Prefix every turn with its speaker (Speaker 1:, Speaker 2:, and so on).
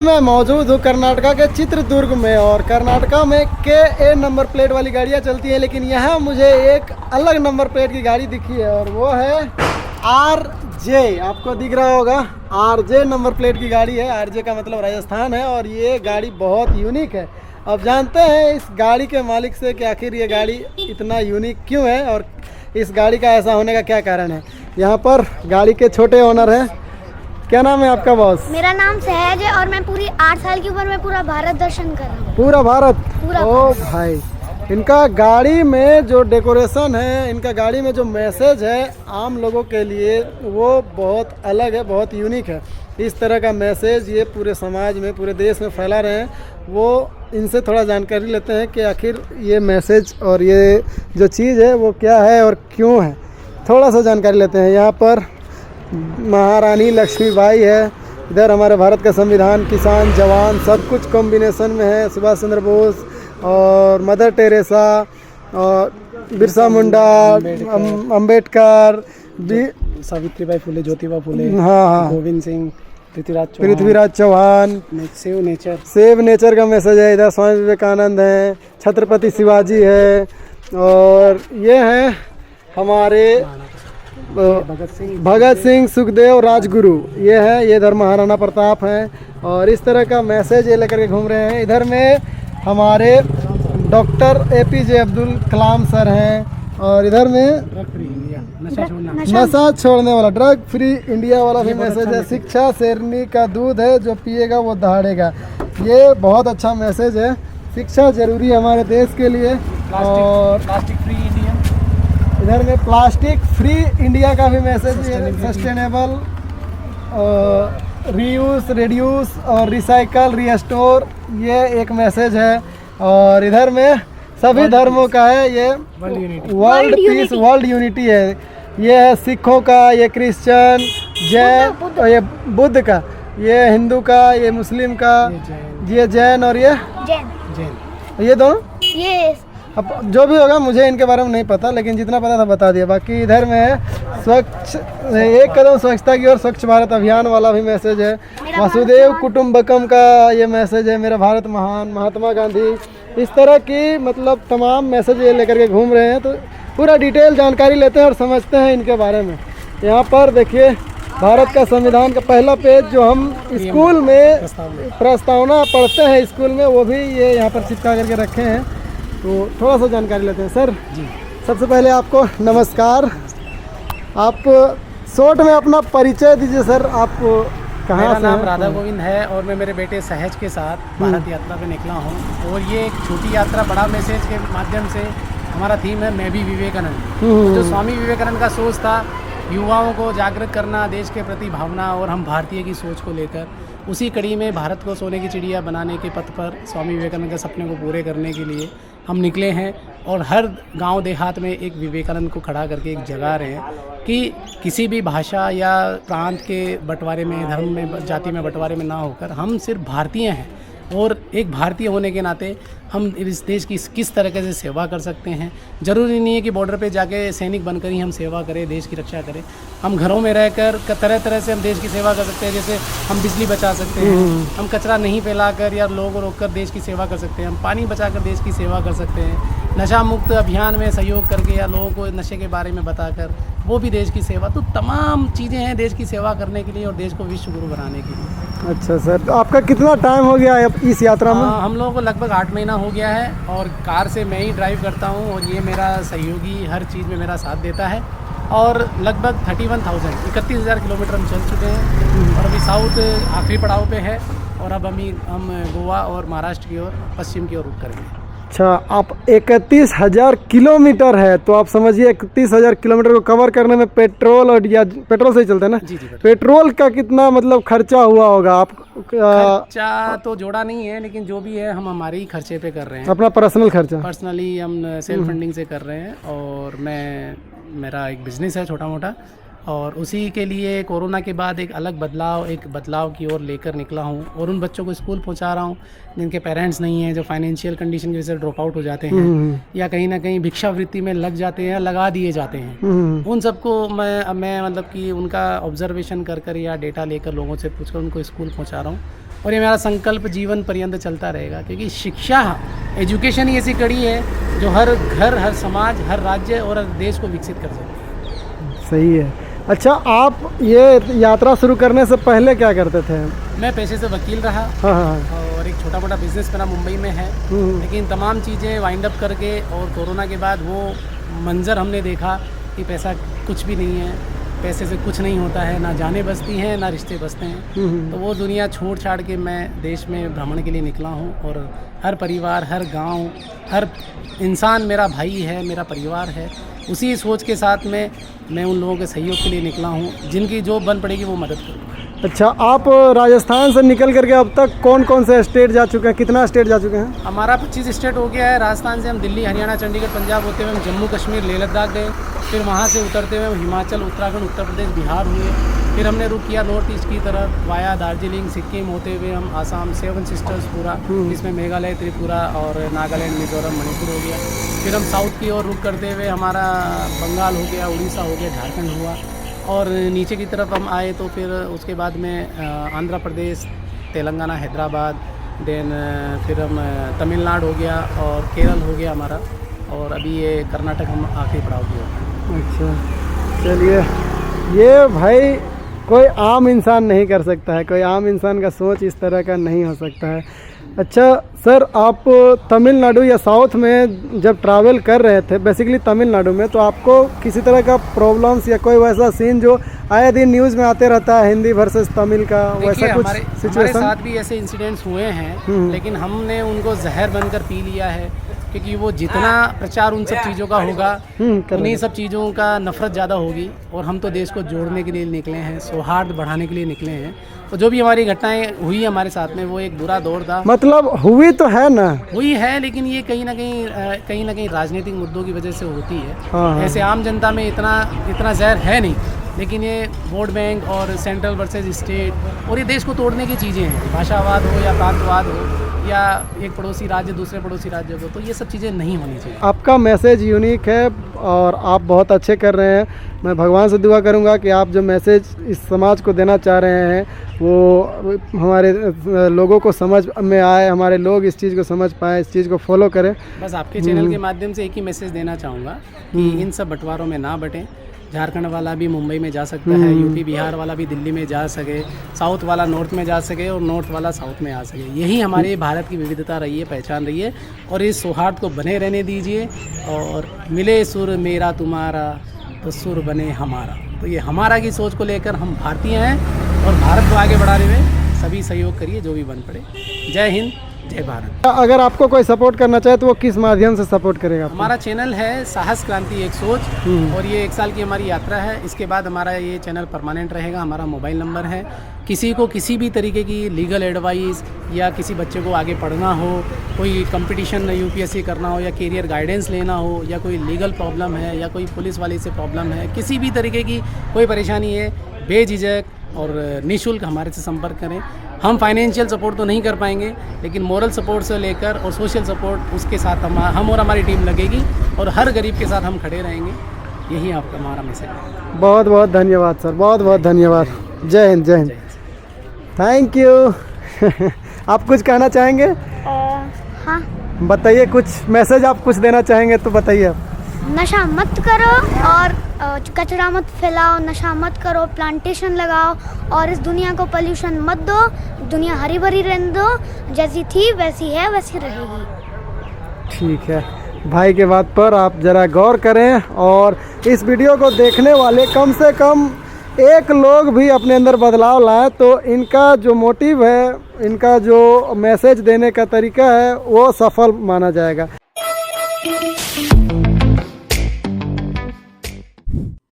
Speaker 1: मैं मौजूद हूँ कर्नाटका के चित्रदुर्ग में और कर्नाटका में KA नंबर प्लेट वाली गाड़ियाँ चलती हैं, लेकिन यहाँ मुझे एक अलग नंबर प्लेट की गाड़ी दिखी है और वो है RJ। आपको दिख रहा होगा, RJ नंबर प्लेट की गाड़ी है। RJ का मतलब राजस्थान है और ये गाड़ी बहुत यूनिक है। अब जानते हैं इस गाड़ी के मालिक से कि आखिर ये गाड़ी इतना यूनिक क्यों है और इस गाड़ी का ऐसा होने का क्या कारण है। यहाँ पर गाड़ी के छोटे ओनर हैं। क्या नाम है आपका बॉस?
Speaker 2: मेरा नाम सहज है और मैं पूरी 8 साल की उम्र में पूरा भारत दर्शन कर रहा हूँ।
Speaker 1: पूरा भारत?
Speaker 2: पूरा
Speaker 1: ओ भाई, इनका गाड़ी में जो डेकोरेशन है, इनका गाड़ी में जो मैसेज है आम लोगों के लिए वो बहुत अलग है, बहुत यूनिक है। इस तरह का मैसेज ये पूरे समाज में, पूरे देश में फैला रहे हैं। वो इनसे थोड़ा जानकारी लेते हैं कि आखिर ये मैसेज और ये जो चीज़ है वो क्या है और क्यों है। थोड़ा सा जानकारी लेते हैं। यहाँ पर महारानी लक्ष्मीबाई है, इधर हमारे भारत का संविधान, किसान, जवान, सब कुछ कॉम्बिनेशन में है। सुभाष चंद्र बोस और मदर टेरेसा और बिरसा मुंडा, अम्बेडकर,
Speaker 3: सावित्रीबाई फुले, ज्योतिबा फुले,
Speaker 1: हाँ,
Speaker 3: गोविंद सिंह,
Speaker 1: पृथ्वीराज चौहान। सेव नेचर का मैसेज है। इधर स्वामी विवेकानंद हैं, छत्रपति शिवाजी है और ये हैं हमारे भगत सिंह, सुखदेव, राजगुरु। ये है, ये इधर महाराणा प्रताप हैं और इस तरह का मैसेज ये लेकर के घूम रहे हैं। इधर में हमारे doctor APJ Abdul Kalam sir हैं और इधर में नशा छोड़ने वाला, ड्रग फ्री इंडिया वाला भी मैसेज है। शिक्षा शेरनी का दूध है, जो पिएगा वो दहाड़ेगा। ये बहुत अच्छा मैसेज है। शिक्षा जरूरी है हमारे देश के लिए। और
Speaker 3: प्लास्टिक फ्री इंडिया,
Speaker 1: इधर में प्लास्टिक फ्री इंडिया का भी मैसेज है। सस्टेनेबल, रीयूज, रिड्यूस और रिसाइकल, रीस्टोर, ये एक मैसेज है। और इधर में सभी धर्मों का है, ये वर्ल्ड पीस, वर्ल्ड यूनिटी है। ये है सिखों का, ये क्रिश्चियन, जैन, ये बुद्ध का, ये हिंदू का, ये मुस्लिम का, ये जैन और ये
Speaker 2: जैन।
Speaker 1: ये दोनों,
Speaker 2: ये
Speaker 1: अब जो भी होगा मुझे इनके बारे में नहीं पता, लेकिन जितना पता था बता दिया। बाकी इधर में है स्वच्छ, एक कदम स्वच्छता की ओर, स्वच्छ भारत अभियान वाला भी मैसेज है। वसुदेव कुटुंबकम का ये मैसेज है, मेरा भारत महान, महात्मा गांधी। इस तरह की मतलब तमाम मैसेज ये लेकर के घूम रहे हैं। तो पूरा डिटेल जानकारी लेते हैं और समझते हैं इनके बारे में। यहाँ पर देखिए भारत का संविधान का पहला पेज जो हम स्कूल में प्रस्तावना पढ़ते हैं स्कूल में, वो भी ये यहाँ पर चिपका करके रखे हैं। तो थोड़ा सा जानकारी लेते हैं सर जी। सबसे पहले आपको नमस्कार। आप शॉर्ट में अपना परिचय दीजिए सर। आप कहाँ से?
Speaker 3: मेरा नाम राधा गोविंद है और मैं मेरे बेटे सहज के साथ भारत यात्रा पे निकला हूँ। और ये एक छोटी यात्रा बड़ा मैसेज के माध्यम से, हमारा थीम है मैं भी विवेकानंद। तो जो स्वामी विवेकानंद का सोच था युवाओं को जागृत करना, देश के प्रति भावना और हम भारतीय की सोच को लेकर, उसी कड़ी में भारत को सोने की चिड़िया बनाने के पथ पर स्वामी विवेकानंद के सपने को पूरे करने के लिए हम निकले हैं। और हर गांव देहात में एक विवेकानंद को खड़ा करके एक जगा रहे हैं कि किसी भी भाषा या प्रांत के बंटवारे में, धर्म में, जाति में बंटवारे में ना होकर हम सिर्फ भारतीय हैं और एक भारतीय होने के नाते हम इस देश की किस तरीके से सेवा कर सकते हैं। ज़रूरी नहीं है कि बॉर्डर पे जाके सैनिक बनकर ही हम सेवा करें, देश की रक्षा करें। हम घरों में रहकर तरह तरह से हम देश की सेवा कर सकते हैं। जैसे हम बिजली बचा सकते हैं, हम कचरा नहीं फैलाकर या लोगों को रोककर देश की सेवा कर सकते हैं, हम पानी बचाकर देश की सेवा कर सकते हैं, नशा मुक्त अभियान में सहयोग करके या लोगों को नशे के बारे में बताकर वो भी देश की सेवा। तो तमाम चीज़ें हैं देश की सेवा करने के लिए और देश को विश्व गुरु बनाने के लिए।
Speaker 1: अच्छा सर, तो आपका कितना टाइम हो गया है इस यात्रा में?
Speaker 3: हम लोगों को लगभग 8 महीना हो गया है और कार से मैं ही ड्राइव करता हूँ और ये मेरा सहयोगी हर चीज़ में मेरा साथ देता है। और लगभग 31,000 किलोमीटर हम चल चुके हैं और अभी साउथ आखिरी पड़ाव पे है और अब हम गोवा और महाराष्ट्र की ओर, पश्चिम की ओर रुख करेंगे।
Speaker 1: अच्छा, आप 31,000 किलोमीटर है तो आप समझिए 31,000 किलोमीटर को कवर करने में पेट्रोल और या पेट्रोल से ही चलते हैं ना?
Speaker 3: जी।
Speaker 1: पेट्रोल का कितना मतलब खर्चा हुआ होगा? आप
Speaker 3: खर्चा तो जोड़ा नहीं है, लेकिन जो भी है हम हमारे ही खर्चे पे कर रहे हैं।
Speaker 1: अपना पर्सनल खर्चा
Speaker 3: पर्सनली हम सेल्फ फंडिंग से कर रहे हैं। और मेरा एक बिजनेस है छोटा मोटा और उसी के लिए कोरोना के बाद एक बदलाव की ओर लेकर निकला हूँ। और उन बच्चों को स्कूल पहुँचा रहा हूँ जिनके पेरेंट्स नहीं हैं, जो फाइनेंशियल कंडीशन की वजह से ड्रॉप आउट हो जाते हैं या कहीं ना कहीं भिक्षावृत्ति में लग जाते हैं या लगा दिए जाते हैं। उन सबको मैं मतलब कि उनका ऑब्जर्वेशन कर या डेटा लेकर लोगों से पूछकर उनको स्कूल पहुँचा रहा हूँ। और ये मेरा संकल्प जीवन पर्यंत चलता रहेगा, क्योंकि शिक्षा, एजुकेशन ही ऐसी कड़ी है जो हर घर, हर समाज, हर राज्य और हर देश को विकसित कर सकती है।
Speaker 1: सही है। अच्छा, आप ये यात्रा शुरू करने से पहले क्या करते थे?
Speaker 3: मैं पेशे से वकील रहा।
Speaker 1: हाँ हाँ।
Speaker 3: और एक छोटा मोटा बिजनेस मेरा मुंबई में है, लेकिन तमाम चीज़ें वाइंड अप करके और कोरोना के बाद वो मंज़र हमने देखा कि पैसा कुछ भी नहीं है, पैसे से कुछ नहीं होता है, ना जाने बसती हैं ना रिश्ते बसते हैं। तो वो दुनिया छोड़ छाड़ के मैं देश में भ्रमण के लिए निकला हूँ, और हर परिवार, हर गांव, हर इंसान मेरा भाई है, मेरा परिवार है। उसी सोच के साथ में मैं उन लोगों के सहयोग के लिए निकला हूँ, जिनकी जो बन पड़ेगी वो मदद करूँगा।
Speaker 1: अच्छा, आप राजस्थान से निकल करके अब तक कौन कौन से स्टेट जा चुके हैं, कितना स्टेट जा चुके हैं?
Speaker 3: हमारा 25 स्टेट हो गया है। राजस्थान से हम दिल्ली, हरियाणा, चंडीगढ़, पंजाब होते हुए हम जम्मू कश्मीर, लेह लद्दाख गए। फिर वहाँ से उतरते हुए हम हिमाचल, उत्तराखंड, उत्तर प्रदेश, बिहार हुए। फिर हमने रुक किया नॉर्थ ईस्ट की तरफ, वाया दार्जिलिंग, सिक्किम होते हुए हम आसाम, 7 सिस्टर्स पूरा, जिसमें मेघालय, त्रिपुरा और नागालैंड, मिजोरम, मणिपुर हो गया। फिर हम साउथ की ओर रुक करते हुए हमारा बंगाल हो गया, उड़ीसा हो गया, झारखंड हुआ। और नीचे की तरफ हम आए तो फिर उसके बाद में आंध्र प्रदेश, तेलंगाना, हैदराबाद, देन फिर हम तमिलनाडु हो गया और केरल हो गया हमारा, और अभी ये कर्नाटक हम आखिरी पड़ाव किया।
Speaker 1: अच्छा, चलिए, ये भाई कोई आम इंसान नहीं कर सकता है, कोई आम इंसान का सोच इस तरह का नहीं हो सकता है। अच्छा सर, आप तमिलनाडु या साउथ में जब ट्रैवल कर रहे थे, बेसिकली तमिलनाडु में, तो आपको किसी तरह का प्रॉब्लम्स या कोई वैसा सीन जो आए दिन न्यूज़ में आते रहता है, हिंदी वर्सेस तमिल का, वैसा कुछ सिचुएशन?
Speaker 3: हमारे साथ भी ऐसे इंसिडेंट्स हुए हैं, लेकिन हमने उनको जहर बनकर पी लिया है, क्योंकि वो जितना प्रचार उन सब चीज़ों का होगा, उन्हीं सब चीज़ों का नफरत ज़्यादा होगी। और हम तो देश को जोड़ने के लिए निकले हैं, सौहार्द बढ़ाने के लिए निकले हैं। तो जो भी हमारी घटनाएं हुई हमारे साथ में, वो एक बुरा दौर था।
Speaker 1: मतलब हुई तो है ना,
Speaker 3: हुई है, लेकिन ये कहीं ना कहीं राजनीतिक मुद्दों की वजह से होती है।
Speaker 1: हाँ।
Speaker 3: ऐसे आम जनता में इतना जहर है नहीं, लेकिन ये वोट बैंक और सेंट्रल वर्सेस स्टेट और ये देश को तोड़ने की चीज़ें हैं। भाषावाद हो या प्रांतवाद हो या एक पड़ोसी राज्य दूसरे पड़ोसी राज्य को, तो ये सब चीज़ें नहीं होनी चाहिए।
Speaker 1: आपका मैसेज यूनिक है और आप बहुत अच्छे कर रहे हैं। मैं भगवान से दुआ करूंगा कि आप जो मैसेज इस समाज को देना चाह रहे हैं वो हमारे लोगों को समझ में आए, हमारे लोग इस चीज़ को समझ पाएँ, इस चीज़ को फॉलो करें।
Speaker 3: बस आपके चैनल के माध्यम से एक ही मैसेज देना चाहूँगा कि इन सब बंटवारों में ना बटें। झारखंड वाला भी मुंबई में जा सकता है, यूपी बिहार वाला भी दिल्ली में जा सके, साउथ वाला नॉर्थ में जा सके और नॉर्थ वाला साउथ में आ सके। यही हमारे भारत की विविधता रही है, पहचान रही है। और इस सौहार्द को बने रहने दीजिए, और मिले सुर मेरा तुम्हारा तो सुर बने हमारा। तो ये हमारा की सोच को लेकर हम भारतीय हैं, और भारत को आगे बढ़ाने में सभी सहयोग करिए जो भी बन पड़े। जय हिंद, जय भारत।
Speaker 1: अगर आपको कोई सपोर्ट करना चाहे तो वो किस माध्यम से सपोर्ट करेगा?
Speaker 3: हमारा चैनल है साहस क्रांति एक सोच, और ये 1 साल की हमारी यात्रा है। इसके बाद हमारा ये चैनल परमानेंट रहेगा। हमारा मोबाइल नंबर है, किसी को किसी भी तरीके की लीगल एडवाइस या किसी बच्चे को आगे पढ़ना हो, कोई कंपटीशन यूपीएससी करना हो या कैरियर गाइडेंस लेना हो, या कोई लीगल प्रॉब्लम है या कोई पुलिस वाले से प्रॉब्लम है, किसी भी तरीके की कोई परेशानी है, बेझिझक और निःशुल्क हमारे से संपर्क करें। हम फाइनेंशियल सपोर्ट तो नहीं कर पाएंगे, लेकिन मोरल सपोर्ट से लेकर और सोशल सपोर्ट उसके साथ हम और हमारी टीम लगेगी, और हर गरीब के साथ हम खड़े रहेंगे। यही आपका हमारा मैसेज है।
Speaker 1: बहुत बहुत धन्यवाद सर, बहुत बहुत धन्यवाद। जय हिंद, जय हिंद, थैंक यू। आप कुछ कहना चाहेंगे?
Speaker 2: हाँ,
Speaker 1: बताइए, कुछ मैसेज आप कुछ देना चाहेंगे तो बताइए आप।
Speaker 2: नशा मत करो और कचरा मत फैलाओ, नशा मत करो, प्लांटेशन लगाओ, और इस दुनिया को पोल्यूशन मत दो। दुनिया हरी भरी रहने दो, जैसी थी वैसी है वैसी रहेगी।
Speaker 1: ठीक है, भाई के बात पर आप ज़रा गौर करें, और इस वीडियो को देखने वाले कम से कम 1 लोग भी अपने अंदर बदलाव लाए तो इनका जो मोटिव है, इनका जो मैसेज देने का तरीका है, वो सफल माना जाएगा।